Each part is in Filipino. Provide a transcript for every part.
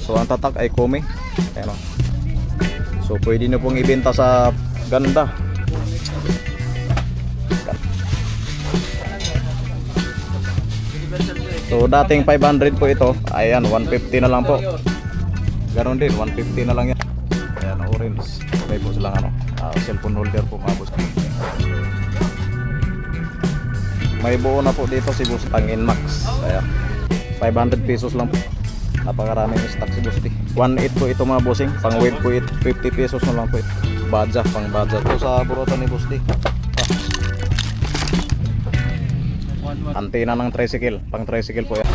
So ang tatak ay Kumi. Ayan o. So pwede nyo pong ibenta sa ganda. So dating 500 po ito. Ayan, 150 na lang po. Ganon din, 150 na lang yan. Ayan, orange. Okay po silang ano, cellphone holder po mga boss. May buo na po dito si Boss Tangin Max. Ayan, 500 pesos lang po. Napakaraming stock si Boss D. 1.8 po ito mga bossing. Pang weight po 50 pesos na lang po ito. Badja, pang badja po sa burotan ni Boss D. Antena ng tricycle. Pang tricycle po yan.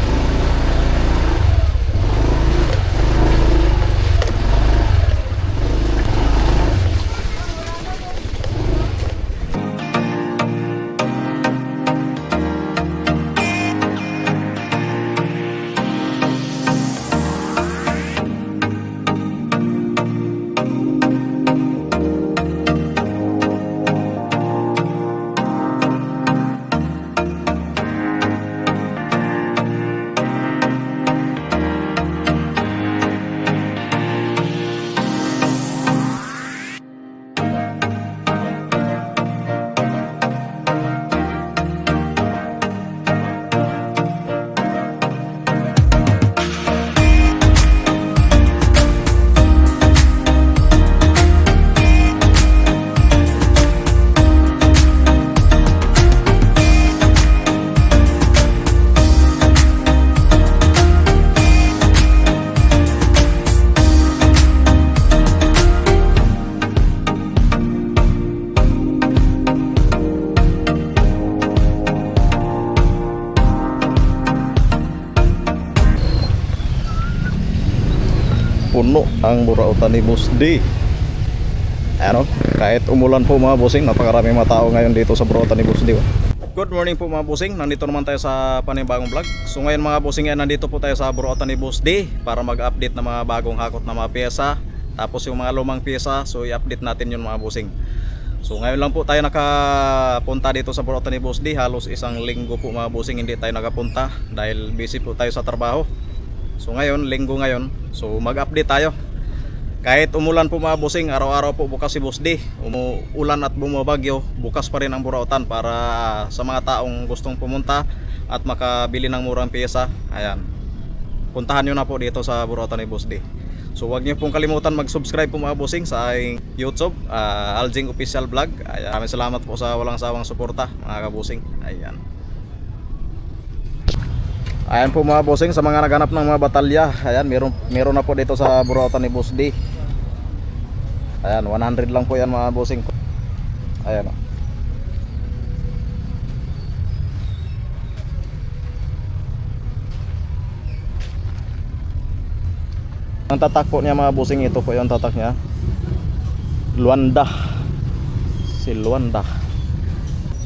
Puno ang burautan ni Boss D. Ano, kahit umulan po mga bossing, napakaraming mga tao ngayon dito sa burautan ni Boss D. Good morning po mga bossing, nandito naman tayo sa panibagong vlog. So ngayon mga bossing, nandito po tayo sa burautan ni Boss D para mag-update ng mga bagong hakot na mga pyesa. Tapos yung mga lumang pyesa, so i-update natin yun mga bossing. So ngayon lang po tayo nakapunta dito sa burautan ni Boss D. Halos isang linggo po mga bossing hindi tayo nakapunta dahil busy po tayo sa trabaho. So ngayon, linggo ngayon, so mag-update tayo. Kahit umulan po mga bossing, araw-araw po bukas si Boss D. Umuulan at bumabagyo, bukas pa rin ang burautan para sa mga taong gustong pumunta at makabili ng murang pyesa. Ayan, puntahan nyo na po dito sa burautan ni Boss D. So huwag nyo pong kalimutan mag-subscribe po mga bossing sa aking YouTube, Aljing Official Vlog. Ayan, maraming salamat po sa walang sawang suporta mga kabusing. Ayan. Ayan po mga bossing, sa mga naghanap ng mga batalya, ayan, meron na po dito sa burautan ni Boss D. Ayan, 100 lang po yan mga bossing. Ayan o. Ang tatak po niya mga bossing, ito po yung tatak niya. Luanda. Si Luanda.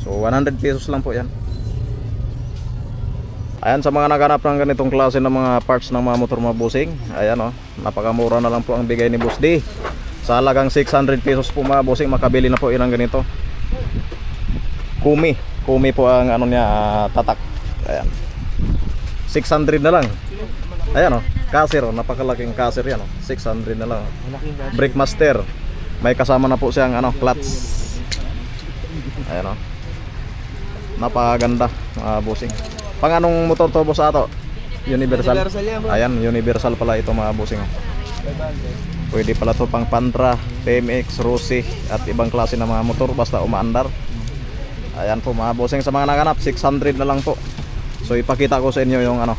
So 100 pesos lang po yan. Ayan, sa mga naghanap ng ganitong klase ng mga parts ng mga motor mga bossing, ayan o, napakamura na lang po ang bigay ni Boss D. Sa halagang 600 pesos po mga bossing, makabili na po ilang ganito. Kumi po ang ano niya, tatak. Ayan, 600 na lang. Ayan o, caser o, napakalaking caser yan o, 600 na lang. Brake master, may kasama na po siyang ano, clutch. Ayan o, napakaganda mga bossing. Pang anong motor to boss ato? Universal? Ayan, universal pala ito mga bossing. Pwede pala to pang Pantra, TMX, Rossi at ibang klase ng mga motor basta umaandar. Ayan po mga bossing, sa mga naganap 600 na lang po. So ipakita ko sa inyo yung ano,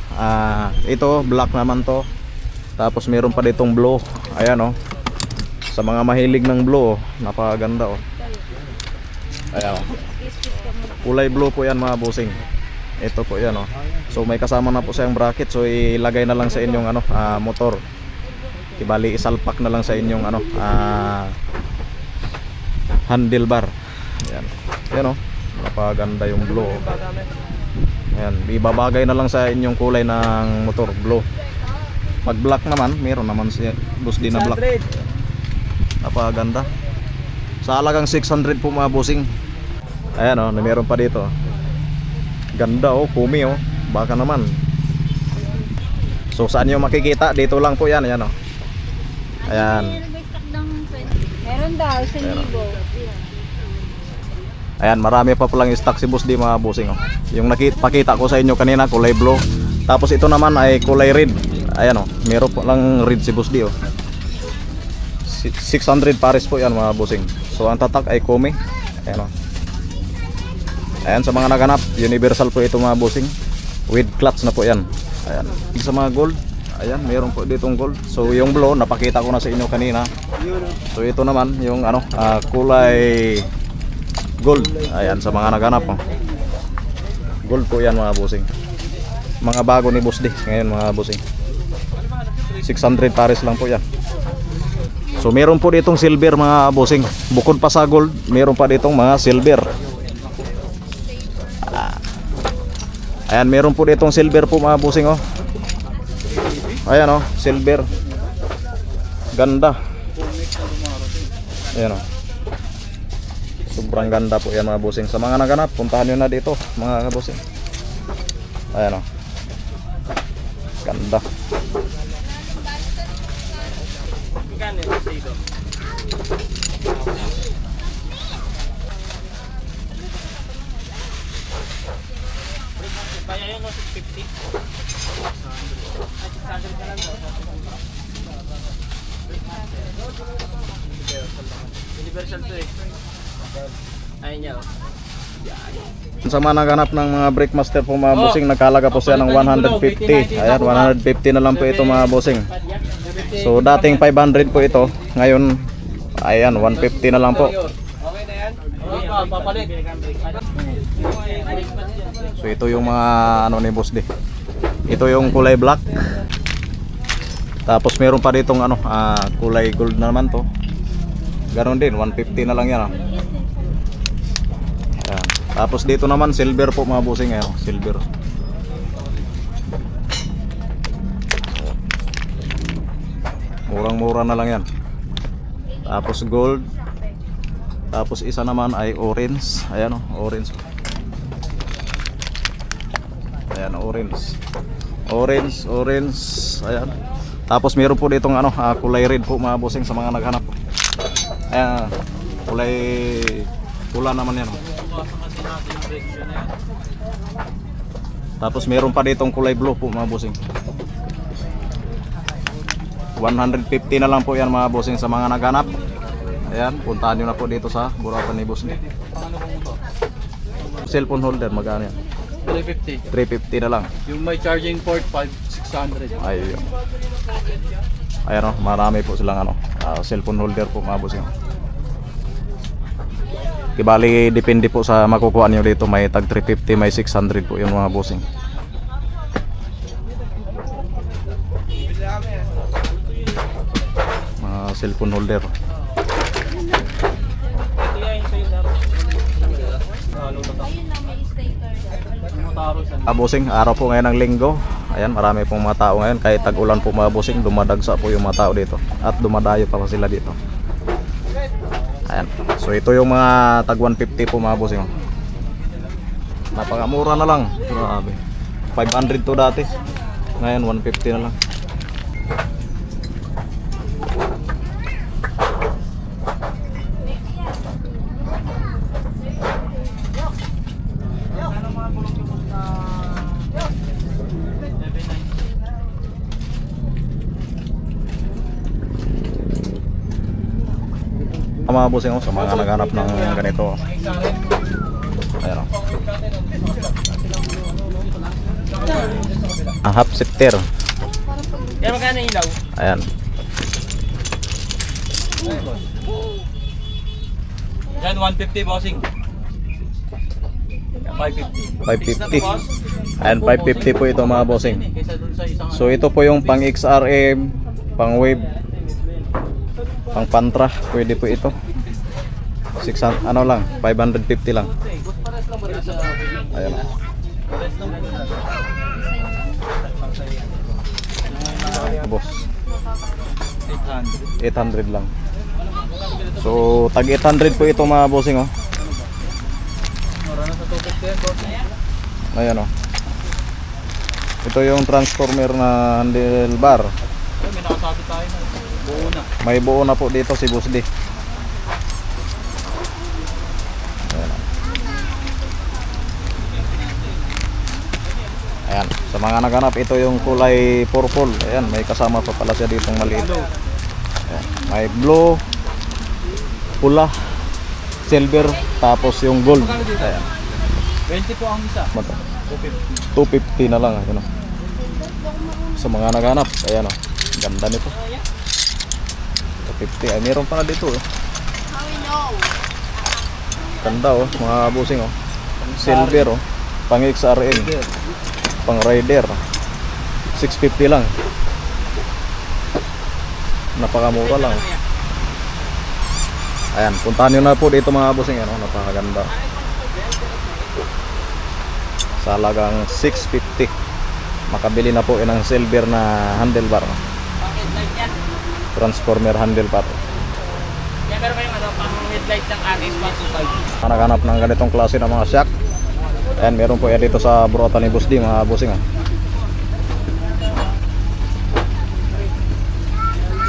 ito black naman to. Tapos meron pa ditong blue. Ayan oh. Sa mga mahilig ng blue, oh, napakaganda oh. Ayan oh. Kulay blue po yan mga bossing. Ito po yan oh. So may kasama na po siyang bracket. So ilagay na lang sa inyong ano, motor. Ibali isalpak na lang sa inyong ano, handlebar. Ayan. Ayan oh. Napaganda yung blue oh. Ayan. Ibabagay na lang sa inyong kulay ng motor, blue. Pag black naman, meron naman si Boss D na black. Napaganda. Sa halagang 600 po mga bossing. Ayan oh, meron pa dito. Ganda oh, Kumi oh. Baka naman. So saan nyo makikita? Dito lang po yan. Ayan o. Ayan. Meron daw, 1,000. Ayan, marami pa palang stock si Boss D mga bossing oh. Yung pakita ko sa inyo kanina kulay blue. Tapos ito naman ay kulay red. Ayan oh, meron pa lang red si Boss D oh. 600 pares po yan mga bossing. So ang tatak ay Kome. Ayan oh. Ayan sa mga naghanap, universal po ito mga bossing. With clutch na po yan. Ayan. Sa mga gold, ayan, meron po ditong gold. So yung blue, napakita ko na sa inyo kanina. So ito naman, yung ano, kulay gold. Ayan, sa mga naghanap oh. Gold po yan mga bossing. Mga bago ni Boss D ngayon mga bossing. 600 pares lang po yan. So meron po ditong silver mga bossing. Bukod pa sa gold, meron pa ditong mga silver. Ayan, meron po ditong silver po mga bossing oh. Ayan oh, silver. Ganda. Ayan oh. Sobrang ganda po yan mga bossing. Sa mga naganap, puntahan nyo na dito mga bossing. Ayan oh. Ganda. Kaya yun, 650. 600 na lang. Universal to eh. Ayun niya. Sa mga naghanap ng mga brake master po mga bossing, nagkalaga po siya ng 150. Ayan, 150 na lang po ito mga bossing. So dating 500 po ito, ngayon ayan 150 na lang po. Okay na yan? Papalit. So ito yung mga ano ni Boss D. Ito yung kulay black. Tapos meron pa ditong ano, kulay gold na naman to. Ganon din, 150 na lang yan. Ayan. Tapos dito naman silver po mga bossing ngayon, silver. Murang-mura na lang yan. Tapos gold. Tapos isa naman ay orange. Ayan o, orange. Ayan, orange. Orange. Ayan. Tapos meron po ditong ano, kulay red po mga bossing sa mga naghanap. Ayan, kulay pula naman yan. Tapos meron pa ditong kulay blue po mga bossing. 150 na lang po yan mga bossing sa mga naghanap. Ayan, puntahan nyo na po dito sa Burautan ni Boss D. Cellphone holder, magkano yan? 350. 350 na lang. Yung may charging port, 600. Ayun. Ayan o, marami po silang ano, cellphone holder po mga bossing. Kibali, depende po sa makukuha nyo dito. May tag 350, may 600 po yung mga bossing. Mga cellphone holder. Bossing, araw po ngayon ng linggo. Ayan, marami pong mga tao ngayon. Kahit tag-ulan po mga bossing, dumadagsa po yung mga tao dito. At dumadayo pa sila dito. Ayan. So ito yung mga tag 150 po mga bossing. Napakamura na lang. Grabe. 500 to dati. Ngayon 150 na lang. Mga bossing sa mga naghanap ng ganito. Ayan o. Half sector. Yan magkano ilaw? Ayan. Yan 150 bossing. 550. 550. Ayan, 550 po ito mga bossing. So ito po yung pang XRM, pang wave, pang pantra, pwede po ito. 600, ano lang, 550 lang. Ayan. Boss. 800 lang. So tag 800 po ito mga bossing oh. Ayan oh. Ito yung transformer na handlebar. Ay, may nakasabi tayo na. Buo na. May buo na po dito si Boss D. Ayan. Ayan. Sa mga naghanap, ito yung kulay purple. Ayan, may kasama pa pala siya ditong maliit. Ayan. May blue, pula, silver, tapos yung gold. Ayan. 20 po ang isa. 250 na lang. Ayan, oh. Sa mga naghanap, ayan, oh. Ganda nito. 250. Ay, meron pa na dito. Oh. Ganda, oh. Mga busing, oh. Silver, oh. Pang XRM. Pang rider. 650 lang. Napakamura lang. Ayan, puntahan nyo na po dito mga busing. Ano, napakaganda. Sa halagang 650. Makabili na po yun ng silver na handlebar. Bakit light yan? Transformer handlebar. Yan, pero kayong ano, pang headlight ng RS125. Naghanap ng ganitong klase ng mga shock. Ayan, meron po yan dito sa Burota ni Boss D, mga busing. Ah.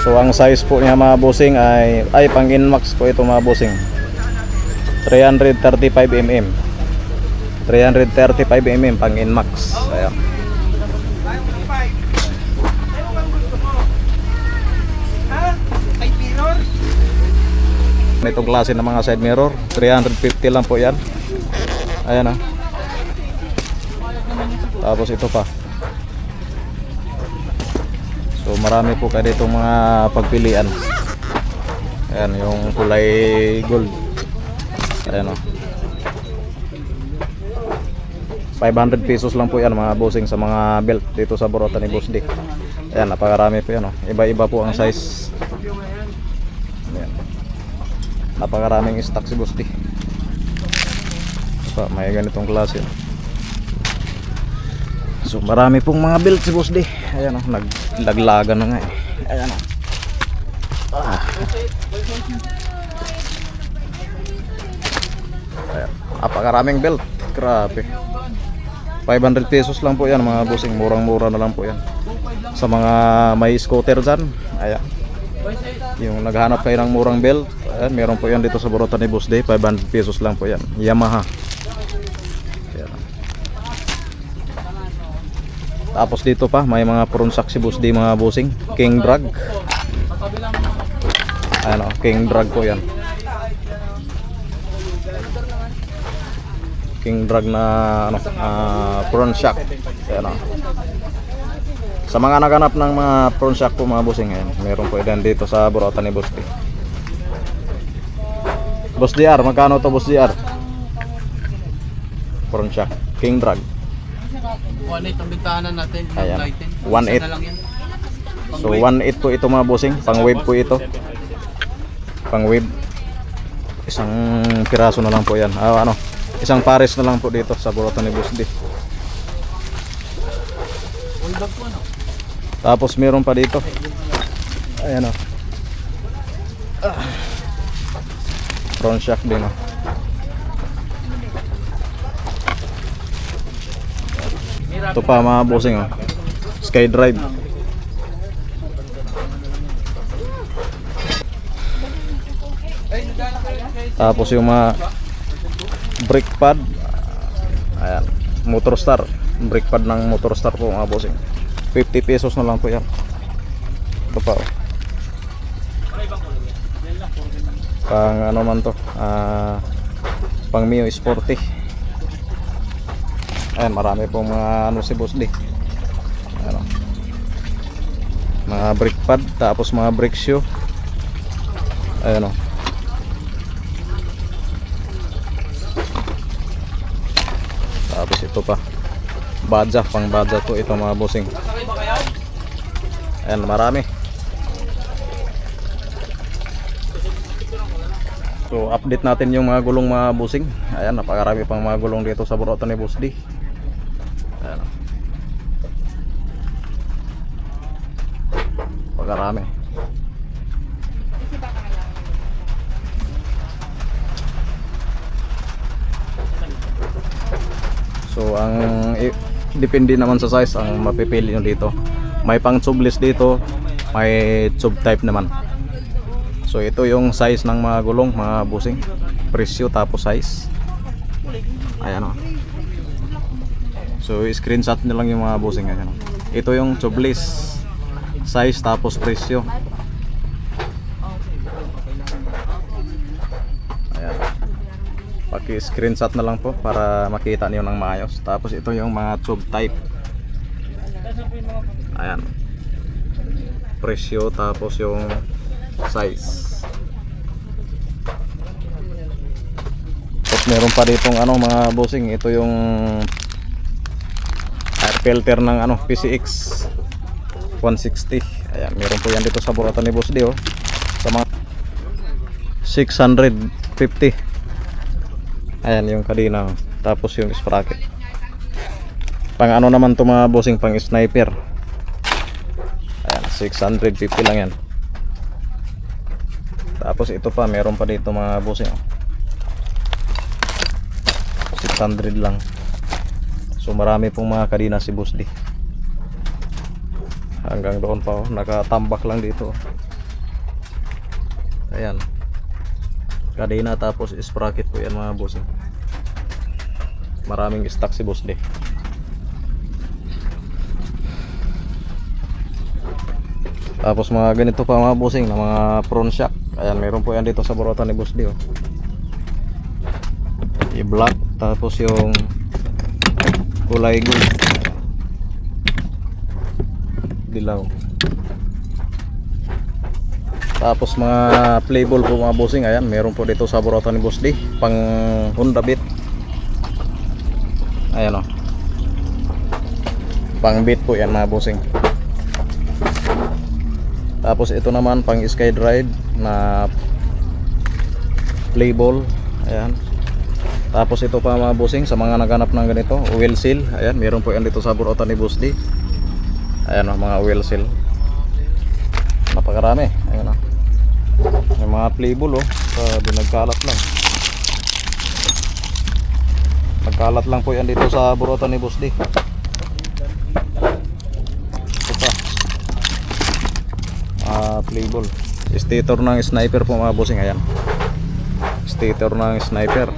So ang size po niya mga busing ay pang Inmax po ito mga busing. 335 mm. 335 mm pang Inmax. Ayan. Itong klase ng mga side mirror, 350 lang po yan. Ayan, ah. Tapos ito pa. So marami po kayo dito mga pagpilian. Ayan, yung kulay gold. Ayan, oh. 500 pesos lang po yan mga bossing sa mga belt dito sa Burota ni Boss D. Ayan, napakarami po yan, oh. Iba-iba po ang size. Ayan. Napakaraming stock si Boss D. So, may ganitong klase. So marami pong mga belt si Boss D. Ayan, oh, naglaglagan na nga eh. Ayan, oh. Ah. Ayan, napakaraming belt. Grabe. 500 pesos lang po yan mga bossing. Murang-mura na lang po yan. Sa mga may scooter dyan, ayan, yung naghahanap kayo ng murang belt, ayan, meron po yan dito sa Burota ni Boss D. 500 pesos lang po yan. Yamaha. Ayan. Tapos dito pa may mga prunsak si Boss D mga bossing. King Drag. Ayan, oh, King Drag po yan. King Drag na ano, prawn shack. Ayan, oh. Sa mga naghanap ng mga prawn shack po mga bossing, ayan, meron po yan dito sa Burota ni Boss D. Boss DR, magkano to Boss DR? Prawn shack, King Drag. 1.8 ang bintahanan natin. Ayan, 1.8. Isa na lang yan. So 1.8 po ito mga bossing, pang wave po ito. Pang wave. Isang piraso na lang po yan. Ano, isang pares na lang po dito sa Burota ni Boss D. Tapos meron pa dito. Ayan, oh. Prawn shack din, oh. Ito pa mga bossing, oh. Skydrive. Tapos yung mga brake pad. Ayan, motor star. Brake pad ng motor star po mga bossing. 50 pesos na lang po yan. Ito pa, oh. Pang ano man to, pang Mio Sporty. Ayan, marami po mga ano si Boss D. Ayan, oh. Mga brake pad, tapos mga brake shoe. Ayan, oh. Tapos ito pa, badja, pang badja to ito mga bossing. Ayan, marami. So update natin yung mga gulong mga bossing. Ayan, napakarami pang mga gulong dito sa Burota ni Boss D. Ayan, napakarami. So ang depende naman sa size ang mapipili nyo dito. May pang tubeless dito, may tube type naman. So ito yung size ng mga gulong mga bossing, presyo tapos size. Ayan o. So screenshot nyo lang yung mga bossing. Ayan o. Ito yung tubeless, size tapos presyo. Ayan. Paki-screenshot na lang po para makita niyo ng maayos. Tapos ito yung mga tube type. Ayan. Presyo tapos yung size. Tapos meron pa ditong ano mga bossing, ito yung air filter ng ano PCX 160. Ayan, meron po yan dito sa buratan ni Boss D, oh. Sa mga 650. Ayan yung kadina, tapos yung sprocket. Pang ano naman to mga bossing, pang sniper. Ayan, 650 lang yan. Tapos ito pa, meron pa dito mga bossing, oh. 600 lang. So marami pong mga kadina si Boss D. Hanggang doon pa, oh, nakatambak lang dito. Ayan. Kadina tapos sprocket po yan mga bossing. Maraming stock si Boss D. Tapos mga ganito pa mga bossing na mga front shock. Ayan, meron po yan dito sa buratan ni Boss D, oh. I-black tapos yung kulay gold, dilaw. Tapos mga playable po mga bossing. Ayan, meron po dito sa buratan ni Boss D, pang Honda Beat. Ayan, oh. Pang Beat po yan mga bossing. Tapos ito naman pang Skydride na playable. Ayan. Tapos ito pa mga bossing sa mga naghanap ng ganito, oil seal. Ayan, meron po yan dito sa buratan ni Boss D. Ayan, oh, mga oil seal. Napakarami. Ayan, oh. May mga playable, oh. Nagkalat lang. Nagkalat lang po yan dito sa buratan ni Boss D. Ito pa. Playable. Stator ng sniper po mga bossing. Ayan. Stator ng sniper.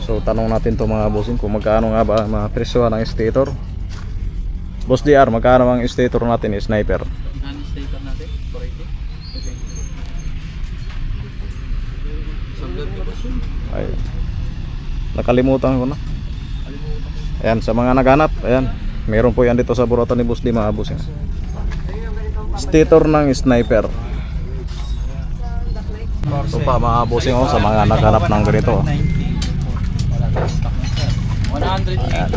So tanong natin to mga bossing kung magkano nga ba mga presyo ng stator. Boss DR, magkano ang stator natin yung sniper? Ano stator natin? 480. Ay, nakalimutan ko na. Ayan, sa mga naghanap, ayan, meron po yan dito sa buratan ni Boss D mga bossing. Stator ng sniper. Ito pa mga bossing, oh, sa mga naghanap ng ganito, oh. 180.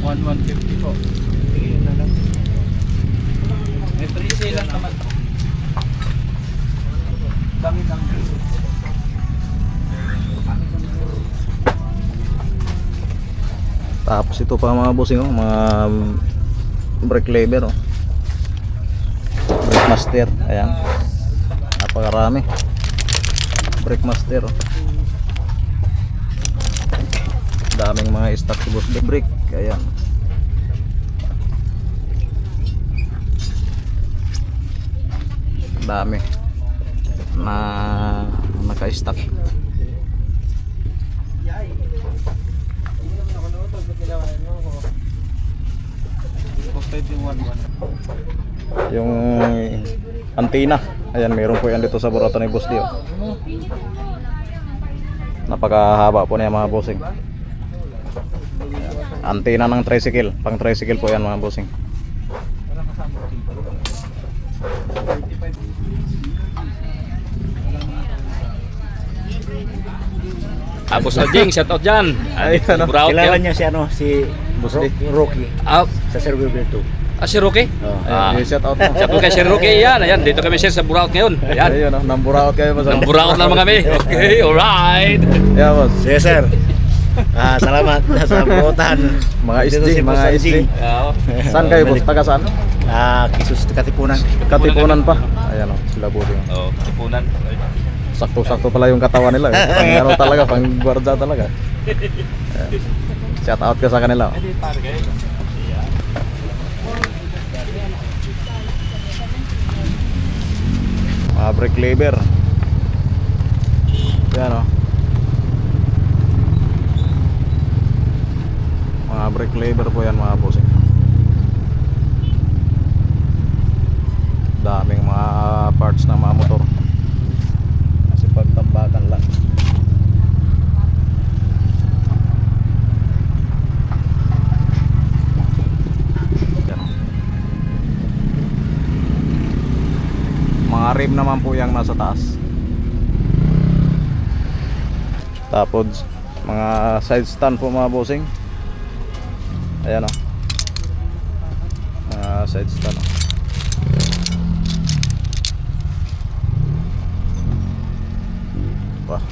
1150 po. May free sale lang naman. Dami lang. Tapos ito pa mga bossing, oh, mga brake lever, oh. Brake master, ayan. Napakarami. Brake master, oh. Daming mga stock si Boss D brake, ayan. Dami na naka-stock. Yung antenna, ayan, meron po yan dito sa buratan ni Boss D, oh. Napakahaba po niya mga bossing. Antenna ng tricycle, pang tricycle po yan mga bossing. Boss Oding, shout out dyan. Ay, ano? Buraot Kilala yan. niya si ano, si Boss D. Rocky sa Survivor 2. Si Roque. Ayan, shout out mo. Shout out kay Sir Roque. Yan, ayan. Dito kami sir sa Buraot ngayon. Ayan. Ayun, oh, nang buraot kayo ba? Ang Buraot naman kami. Okay, alright. Yeah, boss. Sige sir. Salamat sa buotan. Mga Dito SD, si mga Boss SD. Anjing. Saan kayo boss? Taga saan? Kisus Katipunan. Katipunan pa. Ayan, oh, sila bossing. Oh, tipunan. Sakto-sakto pala yung katawan nila, eh. Pang ano talaga, pang gwarda talaga. Shout out ka sa kanila. Mga brake lever. Yan o. Mga brake lever po yan mga bossing. Daming mga parts ng mga motor. Kasi pagtambakan lang. Yan. Mga rim naman po yung nasa taas. Tapos mga side stand po mga bossing. Ayan o. Mga side stand o. Wah.